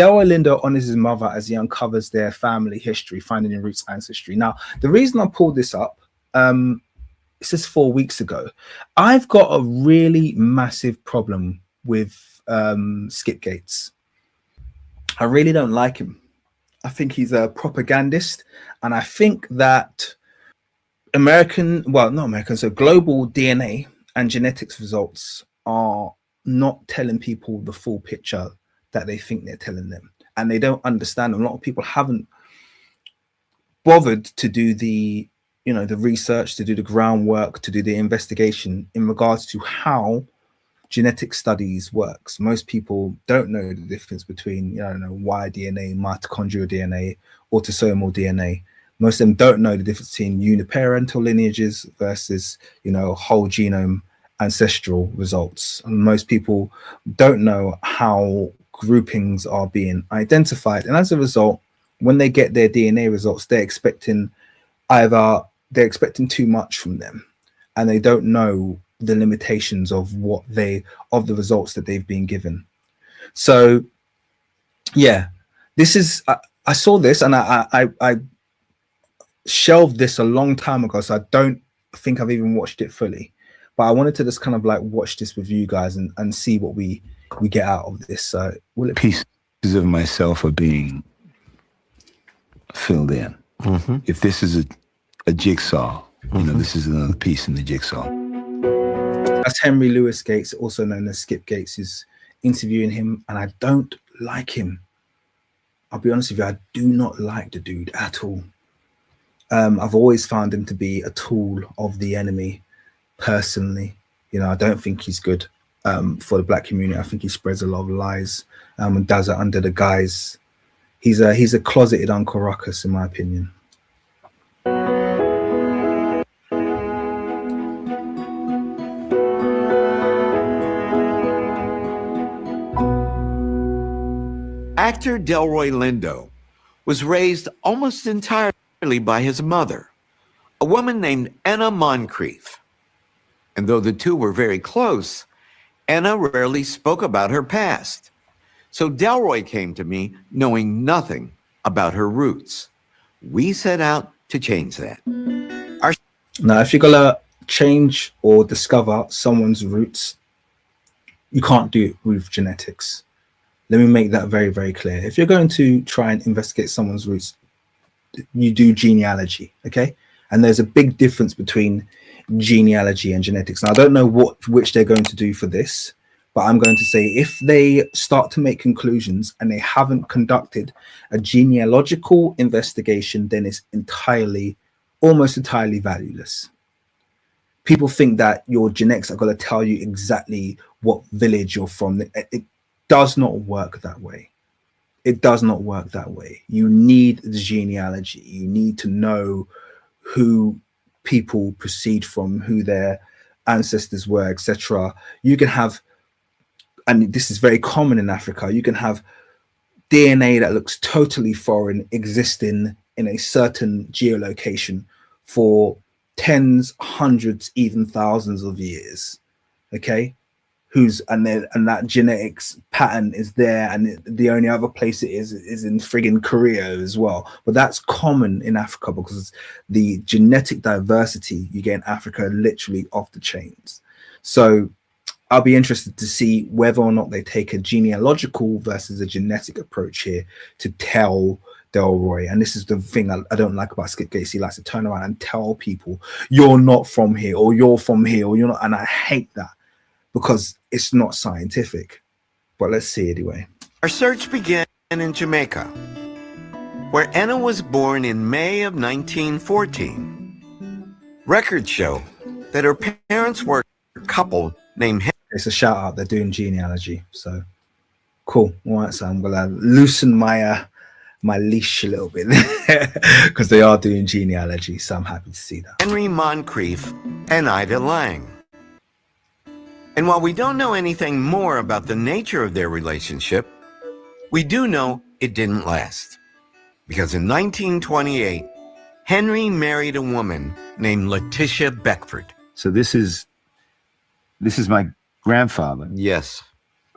Delroy Lindo honors his mother as he uncovers their family history, finding their roots ancestry. Now, the reason I pulled this up, this is 4 weeks ago. I've got a really massive problem with Skip Gates. I really don't like him. I think he's a propagandist, and I think that global DNA and genetics results are not telling people the full picture that they think they're telling them, and they don't understand. A lot of people haven't bothered to do the research, to do the groundwork, to do the investigation in regards to how genetic studies works. Most people don't know the difference between Y DNA, mitochondrial DNA, autosomal DNA. Most of them don't know the difference between uniparental lineages versus whole genome ancestral results. And most people don't know how groupings are being identified, and as a result, when they get their DNA results, they're expecting too much from them, and they don't know the limitations of the results that they've been given. So yeah, this is I saw this and I shelved this a long time ago, so I don't think I've even watched it fully, but I wanted to just kind of like watch this with you guys and see what we get out of this. So pieces of myself are being filled in. If this is a jigsaw, this is another piece in the jigsaw. That's Henry Louis Gates, also known as Skip Gates, who's interviewing him, and I don't like him. I'll be honest with you, I do not like the dude at all. I've always found him to be a tool of the enemy, personally. I don't think he's good for the black community. I think he spreads a lot of lies and does it under the guise. He's a closeted Uncle Ruckus, in my opinion. Actor Delroy Lindo was raised almost entirely by his mother, a woman named Anna Moncrief. And though the two were very close, Anna rarely spoke about her past. So Delroy came to me knowing nothing about her roots. We set out to change that. Now, if you're gonna change or discover someone's roots, you can't do it with genetics. Let me make that very, very clear. If you're going to try and investigate someone's roots, you do genealogy, okay? And there's a big difference between genealogy and genetics. Now, I don't know which they're going to do for this, but I'm going to say if they start to make conclusions and they haven't conducted a genealogical investigation, then it's almost entirely valueless. People think that your genetics are going to tell you exactly what village you're from. It does not work that way. It does not work that way. You need the genealogy. You need to know who people proceed from, who their ancestors were, etc. You can have, and this is very common in Africa, you can have DNA that looks totally foreign existing in a certain geolocation for tens, hundreds, even thousands of years. Okay, and that genetics pattern is there, and the only other place it is in friggin' Korea as well. But that's common in Africa because the genetic diversity you get in Africa are literally off the chains. So I'll be interested to see whether or not they take a genealogical versus a genetic approach here to tell Delroy. And this is the thing I don't like about Skip Gates. He likes to turn around and tell people, you're not from here, or you're from here, or you're not. And I hate that, because it's not scientific. But let's see anyway. Our search began in Jamaica, where Anna was born in May of 1914. Records show that her parents were a couple named Henry. It's a shout out. They're doing genealogy. So cool. All right, so I'm going to loosen my leash a little bit because they are doing genealogy. So I'm happy to see that. Henry Moncrief and Ida Lang. And while we don't know anything more about the nature of their relationship, we do know it didn't last. Because in 1928, Henry married a woman named Letitia Beckford. So this is my grandfather. Yes.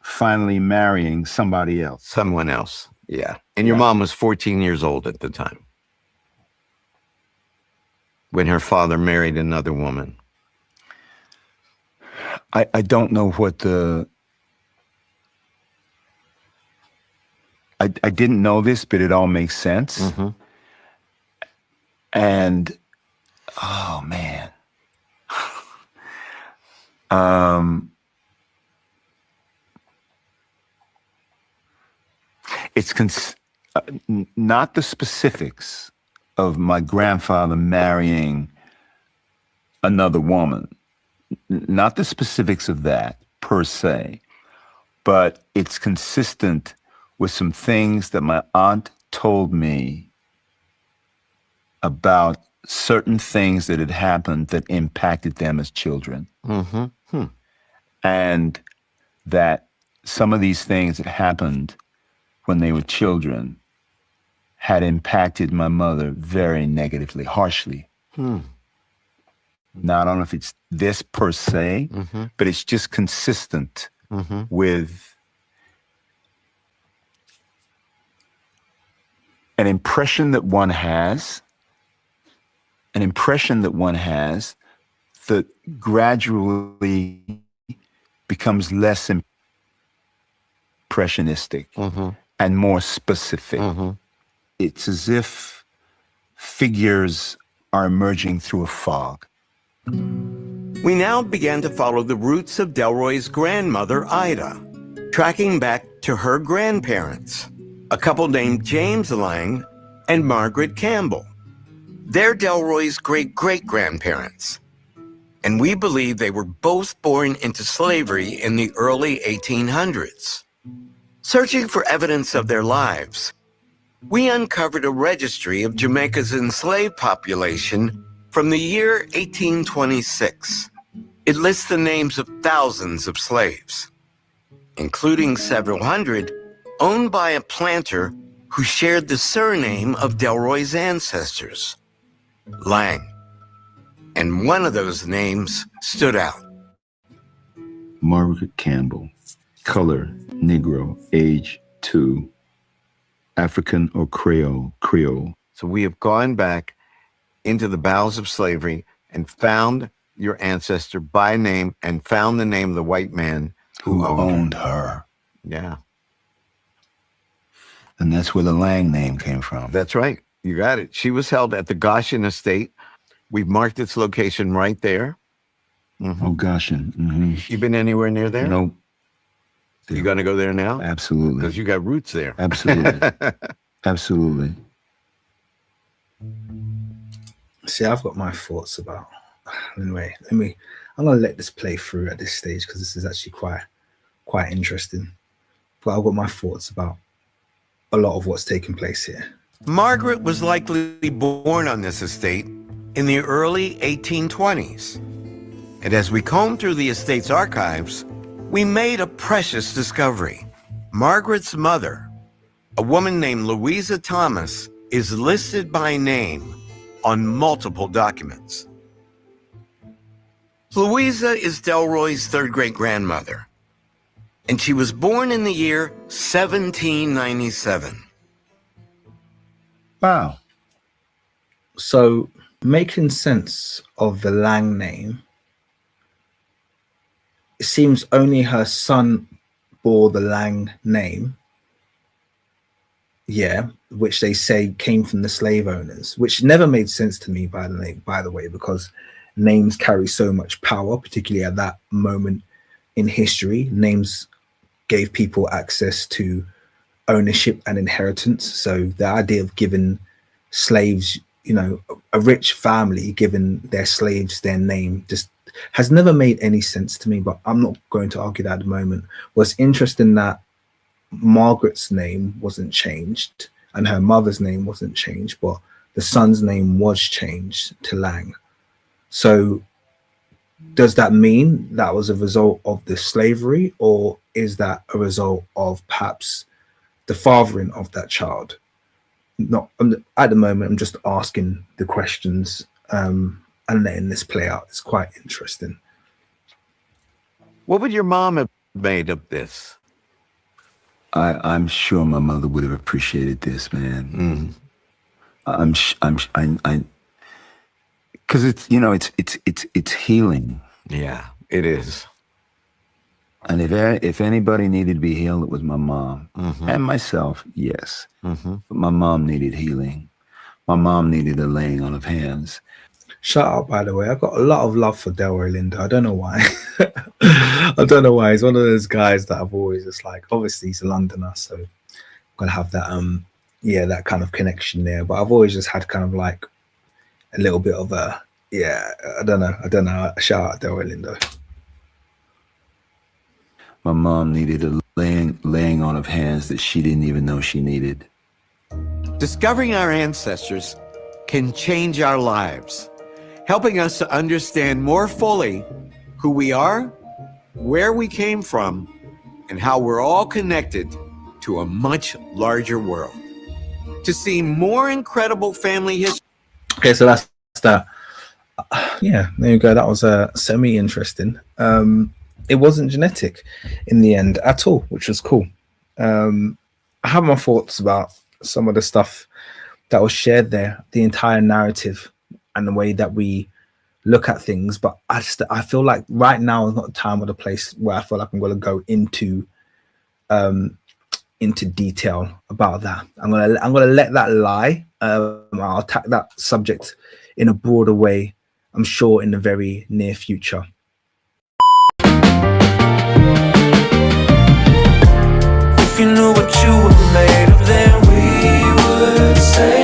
finally marrying somebody else. Someone else. Yeah. And your mom was 14 years old at the time when her father married another woman. I don't know what I didn't know this, but it all makes sense. Mm-hmm. And, oh man. It's not the specifics of my grandfather marrying another woman, not the specifics of that per se, but it's consistent with some things that my aunt told me about certain things that had happened that impacted them as children. Mm-hmm. And that some of these things that happened when they were children had impacted my mother very negatively, harshly. Now, I don't know if it's this per se, but it's just consistent with an impression that one has that gradually becomes less impressionistic and more specific. It's as if figures are emerging through a fog. We now began to follow the roots of Delroy's grandmother, Ida, tracking back to her grandparents, a couple named James Lang and Margaret Campbell. They're Delroy's great-great-grandparents, and we believe they were both born into slavery in the early 1800s. Searching for evidence of their lives, we uncovered a registry of Jamaica's enslaved population from the year 1826. It lists the names of thousands of slaves, including several hundred owned by a planter who shared the surname of Delroy's ancestors, Lang. And one of those names stood out. Margaret Campbell, color, Negro, age 2, African or Creole. So we have gone back into the bowels of slavery and found your ancestor by name and found the name of the white man who owned her. Yeah. And that's where the Lang name came from. That's right. You got it. She was held at the Goshen estate. We've marked its location right there. Oh, Goshen. You been anywhere near there? Nope. You going to go there now? Absolutely. Because you got roots there. Absolutely. Absolutely. See, I've got my thoughts about. Anyway, I'm gonna let this play through at this stage because this is actually quite interesting. But I've got my thoughts about a lot of what's taking place here. Margaret was likely born on this estate in the early 1820s. And as we combed through the estate's archives, we made a precious discovery. Margaret's mother, a woman named Louisa Thomas, is listed by name on multiple documents. Louisa is Delroy's third great-grandmother, and she was born in the year 1797. Wow. So, making sense of the Lang name, it seems only her son bore the Lang name. Yeah, which they say came from the slave owners, which never made sense to me, by the way, because names carry so much power, particularly at that moment in history. Names gave people access to ownership and inheritance. So the idea of giving slaves, a rich family giving their slaves their name just has never made any sense to me, but I'm not going to argue that at the moment. What's interesting that Margaret's name wasn't changed and her mother's name wasn't changed, but the son's name was changed to Lang. So does that mean that was a result of the slavery, or is that a result of perhaps the fathering of that child? Not at the moment, I'm just asking the questions and letting this play out. It's quite interesting. What would your mom have made of this? I'm sure my mother would have appreciated this, man. Because it's, you know, it's healing. Yeah, it is. And if anybody needed to be healed, it was my mom and myself. Yes, but my mom needed healing. My mom needed a laying on of hands. Shout out, by the way. I've got a lot of love for Delroy Lindo. I don't know why. I don't know why. He's one of those guys that I've always just like, obviously he's a Londoner, so I'm gonna have that that kind of connection there. But I've always just had kind of like a little bit of a I don't know. Shout out Delroy Lindo. My mom needed a laying on of hands that she didn't even know she needed. Discovering our ancestors can change our lives, helping us to understand more fully who we are, where we came from, and how we're all connected to a much larger world. To see more incredible family history. Okay, so that's that. Yeah, there you go. That was semi-interesting. It wasn't genetic in the end at all, which was cool. I have my thoughts about some of the stuff that was shared there, the entire narrative and the way that we look at things. But I feel like right now is not the time or the place where I feel like I'm going to go into detail about that. I'm gonna let that lie. I'll attack that subject in a broader way, I'm sure, in the very near future. If you knew what you were made of, then we would say